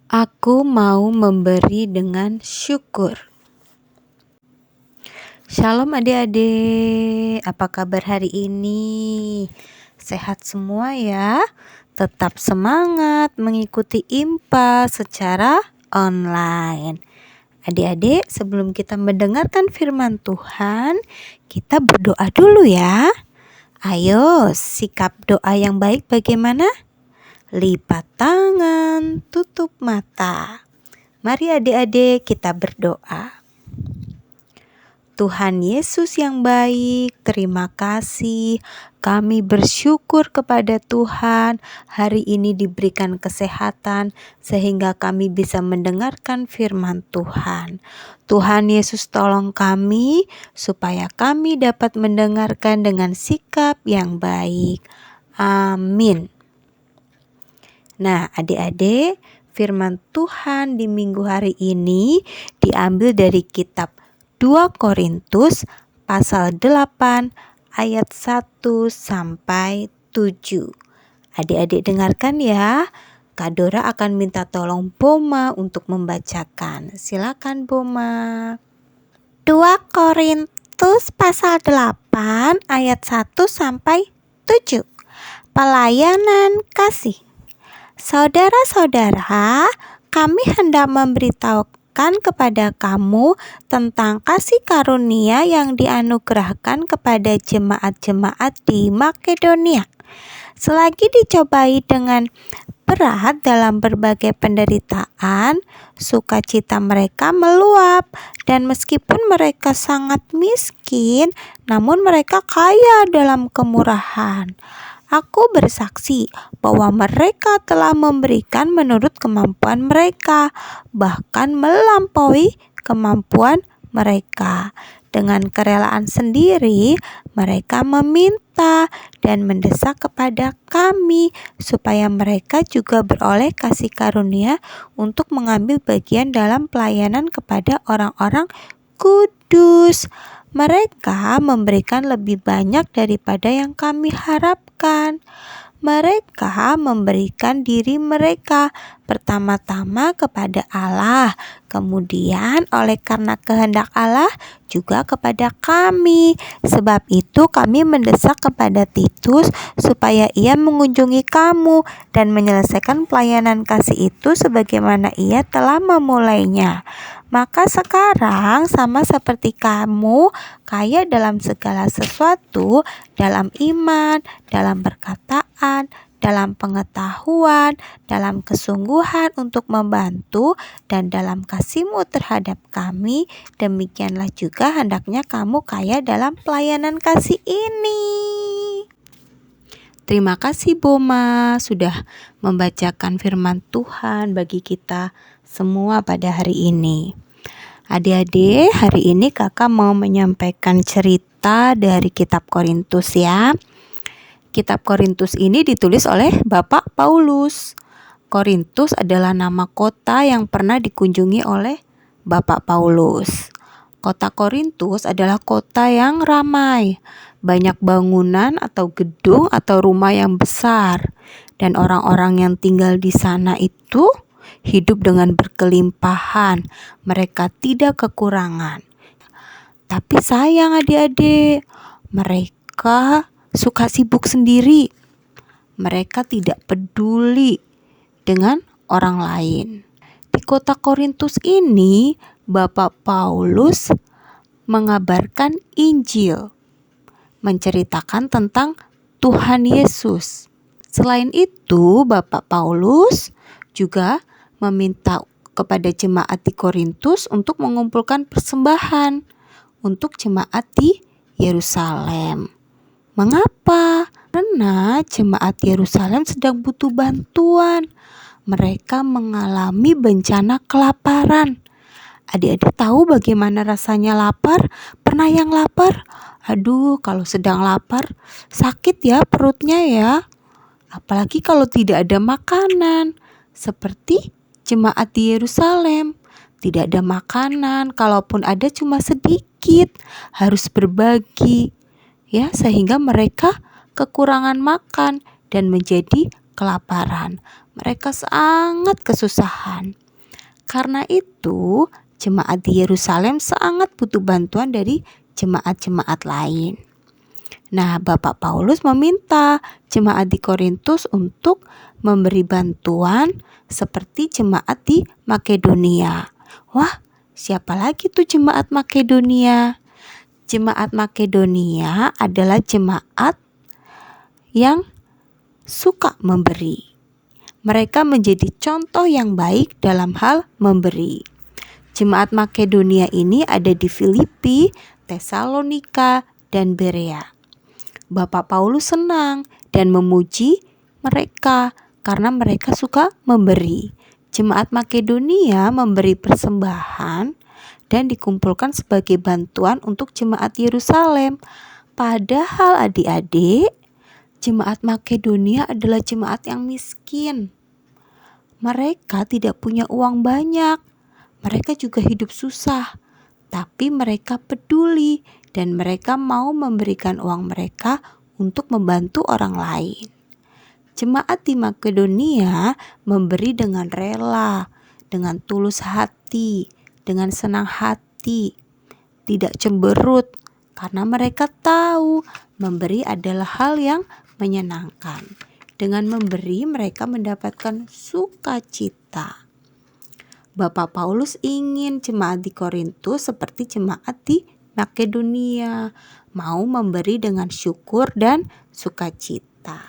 Aku mau memberi dengan syukur. Shalom adik-adik, apa kabar hari ini? Sehat semua ya? Tetap semangat mengikuti IMPA secara online. Adik-adik, sebelum kita mendengarkan firman Tuhan, kita berdoa dulu ya. Ayo, sikap doa yang baik bagaimana? Lipat tangan, tutup mata. Mari adik-adik kita berdoa. Tuhan Yesus yang baik, terima kasih. Kami bersyukur kepada Tuhan hari ini diberikan kesehatan sehingga kami bisa mendengarkan firman Tuhan. Tuhan Yesus tolong kami supaya kami dapat mendengarkan dengan sikap yang baik. Amin. Nah, adik-adik, firman Tuhan di minggu hari ini diambil dari kitab 2 Korintus pasal 8 ayat 1 sampai 7. Adik-adik dengarkan ya. Kak Dora akan minta tolong Boma untuk membacakan. Silakan Boma. 2 Korintus pasal 8 ayat 1 sampai 7. Pelayanan kasih. Saudara-saudara, kami hendak memberitahukan kepada kamu tentang kasih karunia yang dianugerahkan kepada jemaat-jemaat di Makedonia. Selagi dicobai dengan berat dalam berbagai penderitaan, sukacita mereka meluap, dan meskipun mereka sangat miskin, namun mereka kaya dalam kemurahan. Aku bersaksi bahwa mereka telah memberikan menurut kemampuan mereka, bahkan melampaui kemampuan mereka. Dengan kerelaan sendiri, mereka meminta dan mendesak kepada kami supaya mereka juga beroleh kasih karunia untuk mengambil bagian dalam pelayanan kepada orang-orang kudus. Mereka memberikan lebih banyak daripada yang kami harapkan. Mereka memberikan diri mereka pertama-tama kepada Allah, kemudian oleh karena kehendak Allah juga kepada kami. Sebab itu kami mendesak kepada Titus supaya ia mengunjungi kamu dan menyelesaikan pelayanan kasih itu sebagaimana ia telah memulainya. Maka sekarang sama seperti kamu, kaya dalam segala sesuatu, dalam iman, dalam perkataan, dalam pengetahuan, dalam kesungguhan untuk membantu, dan dalam kasihmu terhadap kami, demikianlah juga hendaknya kamu kaya dalam pelayanan kasih ini. Terima kasih Boma sudah membacakan firman Tuhan bagi kita semua pada hari ini. Adik-adik, hari ini kakak mau menyampaikan cerita dari kitab Korintus ya. Kitab Korintus ini ditulis oleh Bapak Paulus. Korintus adalah nama kota yang pernah dikunjungi oleh Bapak Paulus. Kota Korintus adalah kota yang ramai, banyak bangunan atau gedung atau rumah yang besar, dan orang-orang yang tinggal di sana itu hidup dengan berkelimpahan. Mereka tidak kekurangan. Tapi sayang adik-adik, mereka suka sibuk sendiri. Mereka tidak peduli dengan orang lain. Di kota Korintus ini, Bapak Paulus mengabarkan Injil, menceritakan tentang Tuhan Yesus. Selain itu, Bapak Paulus juga meminta kepada jemaat di Korintus untuk mengumpulkan persembahan untuk jemaat di Yerusalem. Mengapa? Karena jemaat Yerusalem sedang butuh bantuan. Mereka mengalami bencana kelaparan. Adik-adik tahu bagaimana rasanya lapar? Pernah yang lapar? Aduh, kalau sedang lapar sakit ya perutnya ya. Apalagi kalau tidak ada makanan. Seperti jemaat di Yerusalem, tidak ada makanan, kalaupun ada cuma sedikit, harus berbagi, ya, sehingga mereka kekurangan makan dan menjadi kelaparan. Mereka sangat kesusahan. Karena itu, jemaat di Yerusalem sangat butuh bantuan dari jemaat-jemaat lain. Nah, Bapak Paulus meminta jemaat di Korintus untuk memberi bantuan seperti jemaat di Makedonia. Wah, siapa lagi tuh jemaat Makedonia? Jemaat Makedonia adalah jemaat yang suka memberi. Mereka menjadi contoh yang baik dalam hal memberi. Jemaat Makedonia ini ada di Filipi, Tesalonika, dan Berea. Bapak Paulus senang dan memuji mereka karena mereka suka memberi. Jemaat Makedonia memberi persembahan dan dikumpulkan sebagai bantuan untuk jemaat Yerusalem. Padahal adik-adik, jemaat Makedonia adalah jemaat yang miskin. Mereka tidak punya uang banyak. Mereka juga hidup susah. Tapi mereka peduli dan mereka mau memberikan uang mereka untuk membantu orang lain. Jemaat di Makedonia memberi dengan rela, dengan tulus hati, dengan senang hati, tidak cemberut, karena mereka tahu memberi adalah hal yang menyenangkan. Dengan memberi mereka mendapatkan sukacita. Bapak Paulus ingin jemaat di Korintus seperti jemaat di Makedonia, mau memberi dengan syukur dan sukacita.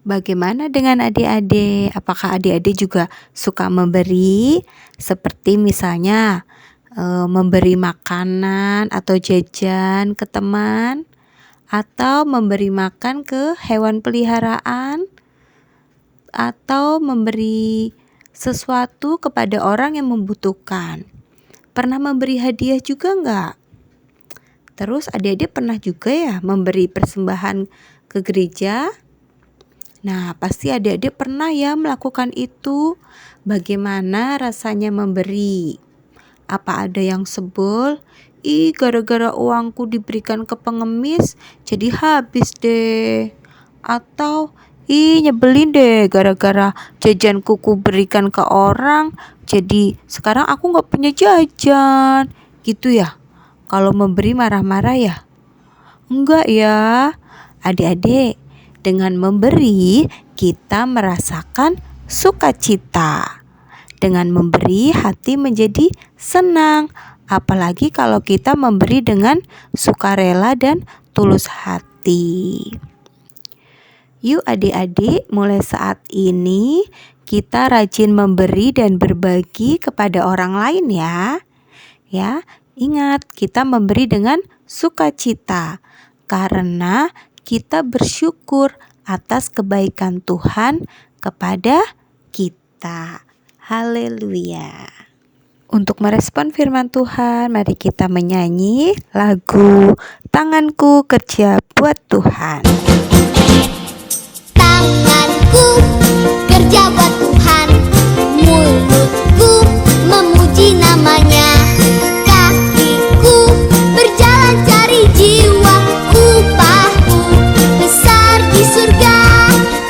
Bagaimana dengan adik-adik? Apakah adik-adik juga suka memberi? Seperti misalnya memberi makanan atau jajan ke teman, atau memberi makan ke hewan peliharaan, atau memberi sesuatu kepada orang yang membutuhkan. Pernah memberi hadiah juga enggak? Terus adik-adik pernah juga ya memberi persembahan ke gereja? Nah, pasti adik-adik pernah ya melakukan itu. Bagaimana rasanya memberi? Apa ada yang sebel? Gara-gara uangku diberikan ke pengemis, jadi habis deh. Atau, nyebelin deh gara-gara jajanku berikan ke orang, jadi sekarang aku gak punya jajan. Gitu ya? Kalau memberi marah-marah ya? Enggak ya. Adik-adik, dengan memberi kita merasakan sukacita. Dengan memberi hati menjadi senang, apalagi kalau kita memberi dengan sukarela dan tulus hati. Yuk adik-adik, mulai saat ini kita rajin memberi dan berbagi kepada orang lain ya. Ya, ingat kita memberi dengan sukacita karena kita bersyukur atas kebaikan Tuhan kepada kita. Haleluya. Untuk merespon firman Tuhan, mari kita menyanyi lagu Tanganku Kerja Buat Tuhan. Tanganku kerja buat Tuhan, mulutku memuji namanya, kakiku berjalan cari jiwa, upahku besar di surga.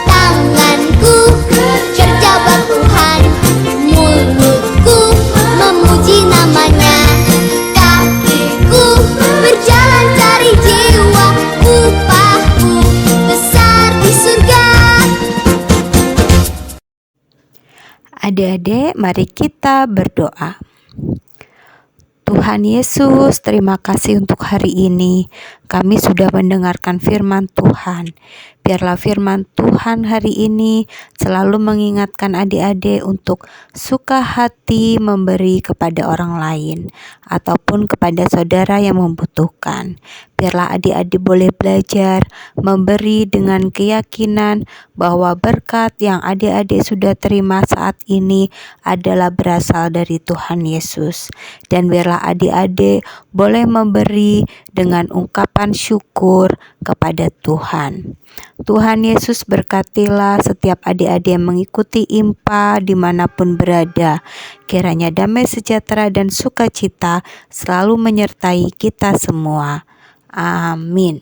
Tanganku kerja buat Tuhan, mulutku memuji namanya, kakiku berjalan cari jiwa, upahku besar di surga. Adik-adik, mari kita berdoa. Tuhan Yesus, terima kasih untuk hari ini. Kami sudah mendengarkan firman Tuhan. Biarlah firman Tuhan hari ini selalu mengingatkan adik-adik untuk suka hati memberi kepada orang lain ataupun kepada saudara yang membutuhkan. Biarlah adik-adik boleh belajar memberi dengan keyakinan bahwa berkat yang adik-adik sudah terima saat ini adalah berasal dari Tuhan Yesus. Dan biarlah adik-adik boleh memberi dengan ungkapan syukur kepada Tuhan. Tuhan Yesus berkatilah setiap adik-adik yang mengikuti IMPA dimanapun berada. Kiranya damai sejahtera dan sukacita selalu menyertai kita semua. Amin.